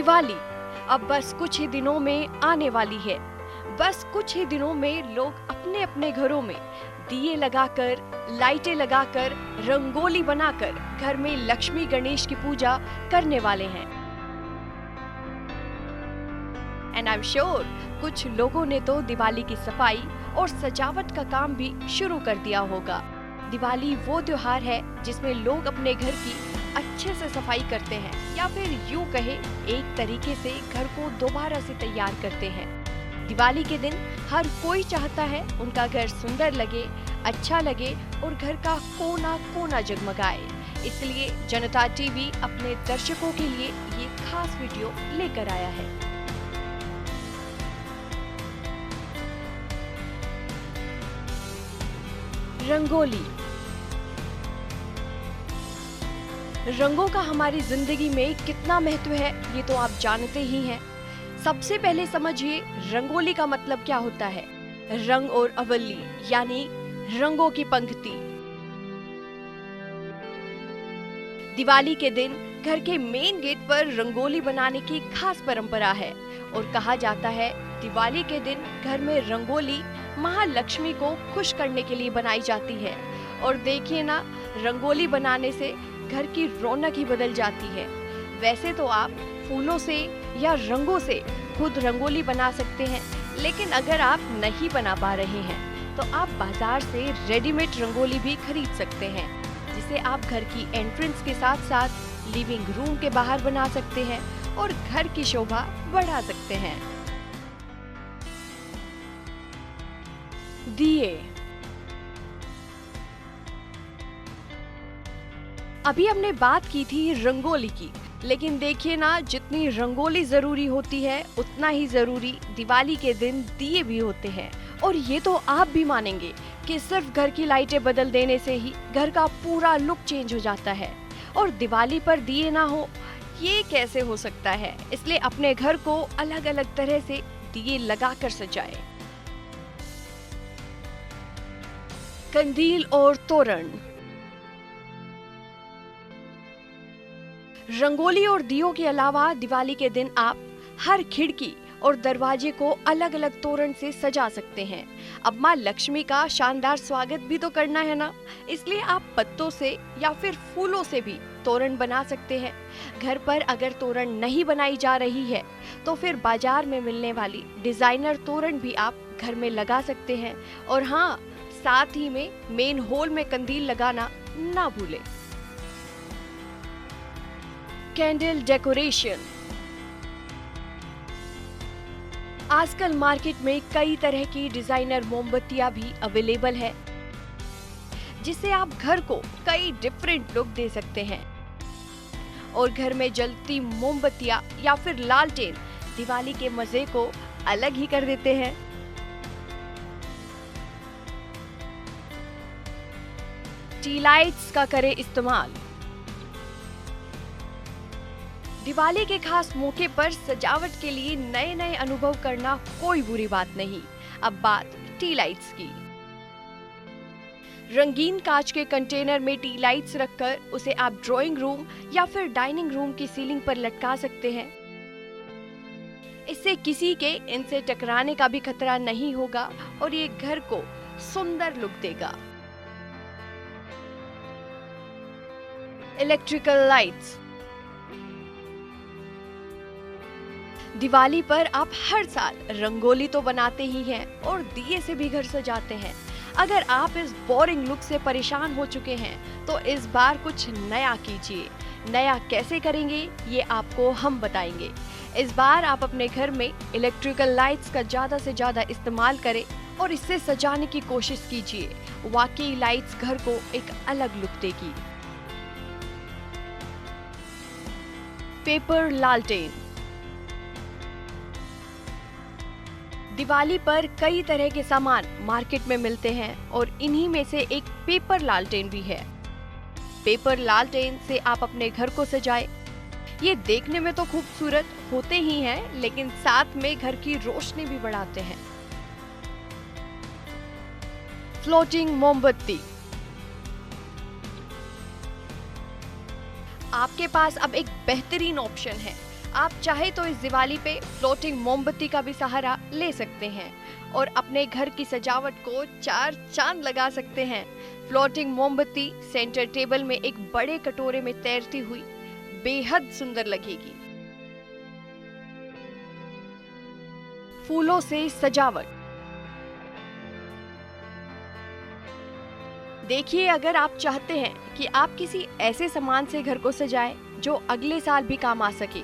दिवाली अब बस कुछ ही दिनों में आने वाली है। बस कुछ ही दिनों में लोग अपने अपने घरों में दिए लगाकर, लाइटें लगाकर, रंगोली बनाकर घर में लक्ष्मी गणेश की पूजा करने वाले हैं। एंड आई एम श्योर कुछ लोगों ने तो दिवाली की सफाई और सजावट का काम भी शुरू कर दिया होगा। दिवाली वो त्योहार है जिसमें लोग अपने घर की अच्छे से सफाई करते हैं, या फिर यूं कहे एक तरीके से घर को दोबारा से तैयार करते हैं। दिवाली के दिन हर कोई चाहता है उनका घर सुंदर लगे, अच्छा लगे और घर का कोना कोना जगमगाए। इसलिए जनता टीवी अपने दर्शकों के लिए ये खास वीडियो लेकर आया है। रंगोली। रंगों का हमारी जिंदगी में कितना महत्व है ये तो आप जानते ही हैं। सबसे पहले समझिए रंगोली का मतलब क्या होता है। रंग और अवली यानी रंगों की पंक्ति। दिवाली के दिन घर के मेन गेट पर रंगोली बनाने की खास परंपरा है और कहा जाता है दिवाली के दिन घर में रंगोली महालक्ष्मी को खुश करने के लिए बनाई जाती है। और देखिए ना, रंगोली बनाने से घर की रौनक ही बदल जाती है। वैसे तो आप फूलों से या रंगों से खुद रंगोली बना सकते हैं, लेकिन अगर आप नहीं बना पा रहे हैं तो आप बाजार से रेडीमेड रंगोली भी खरीद सकते हैं, जिसे आप घर की एंट्रेंस के साथ साथ लिविंग रूम के बाहर बना सकते हैं और घर की शोभा बढ़ा सकते हैं। दिए। अभी हमने बात की थी रंगोली की, लेकिन देखिए ना, जितनी रंगोली जरूरी होती है उतना ही जरूरी दिवाली के दिन दिए भी होते हैं। और ये तो आप भी मानेंगे कि सिर्फ घर की लाइटें बदल देने से ही घर का पूरा लुक चेंज हो जाता है, और दिवाली पर दिए ना हो ये कैसे हो सकता है। इसलिए अपने घर को अलग अलग तरह से दिए लगाकर सजाएं। कंदील और तोरण। रंगोली और दियों के अलावा दिवाली के दिन आप हर खिड़की और दरवाजे को अलग अलग तोरण से सजा सकते हैं। अब माँ लक्ष्मी का शानदार स्वागत भी तो करना है ना, इसलिए आप पत्तों से या फिर फूलों से भी तोरण बना सकते हैं। घर पर अगर तोरण नहीं बनाई जा रही है तो फिर बाजार में मिलने वाली डिजाइनर तोरण भी आप घर में लगा सकते हैं। और हाँ, साथ ही में मेन हॉल में कंदील लगाना ना भूलें। Candle decoration. आजकल मार्केट में कई तरह की डिजाइनर मोमबत्तियां भी अवेलेबल है, जिससे आप घर को कई डिफरेंट लुक दे सकते हैं। और घर में जलती मोमबत्तियां या फिर लालटेन दिवाली के मजे को अलग ही कर देते हैं। टी लाइट्स का करें इस्तेमाल। दिवाली के खास मौके पर सजावट के लिए नए नए अनुभव करना कोई बुरी बात नहीं। अब बात टी लाइट्स की। रंगीन कांच के कंटेनर में टी लाइट्स रखकर उसे आप ड्राइंग रूम या फिर डाइनिंग रूम की सीलिंग पर लटका सकते हैं। इससे किसी के इनसे टकराने का भी खतरा नहीं होगा और ये घर को सुंदर लुक देगा। Electrical lights. दिवाली पर आप हर साल रंगोली तो बनाते ही हैं और दिए से भी घर सजाते हैं। अगर आप इस बोरिंग लुक से परेशान हो चुके हैं तो इस बार कुछ नया कीजिए। नया कैसे करेंगे ये आपको हम बताएंगे। इस बार आप अपने घर में इलेक्ट्रिकल लाइट्स का ज्यादा से ज्यादा इस्तेमाल करें और इससे सजाने की कोशिश कीजिए। वाकई लाइट्स घर को एक अलग लुक देगी। पेपर लालटेन। दिवाली पर कई तरह के सामान मार्केट में मिलते हैं और इन्हीं में से एक पेपर लालटेन भी है। पेपर लालटेन से आप अपने घर को सजाएं। ये देखने में तो खूबसूरत होते ही हैं, लेकिन साथ में घर की रोशनी भी बढ़ाते हैं। फ्लोटिंग मोमबत्ती। आपके पास अब एक बेहतरीन ऑप्शन है। आप चाहे तो इस दिवाली पे फ्लोटिंग मोमबत्ती का भी सहारा ले सकते हैं और अपने घर की सजावट को 4 चांद लगा सकते हैं। फ्लोटिंग मोमबत्ती सेंटर टेबल में एक बड़े कटोरे में तैरती हुई बेहद सुंदर लगेगी। फूलों से सजावट। देखिए, अगर आप चाहते हैं कि आप किसी ऐसे सामान से घर को सजाएं जो अगले साल भी काम आ सके,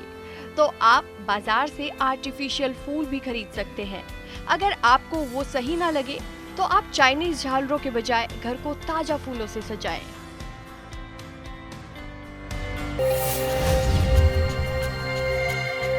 तो आप बाजार से आर्टिफिशियल फूल भी खरीद सकते हैं। अगर आपको वो सही ना लगे तो आप चाइनीज झालरों के बजाय घर को ताजा फूलों से सजाएं।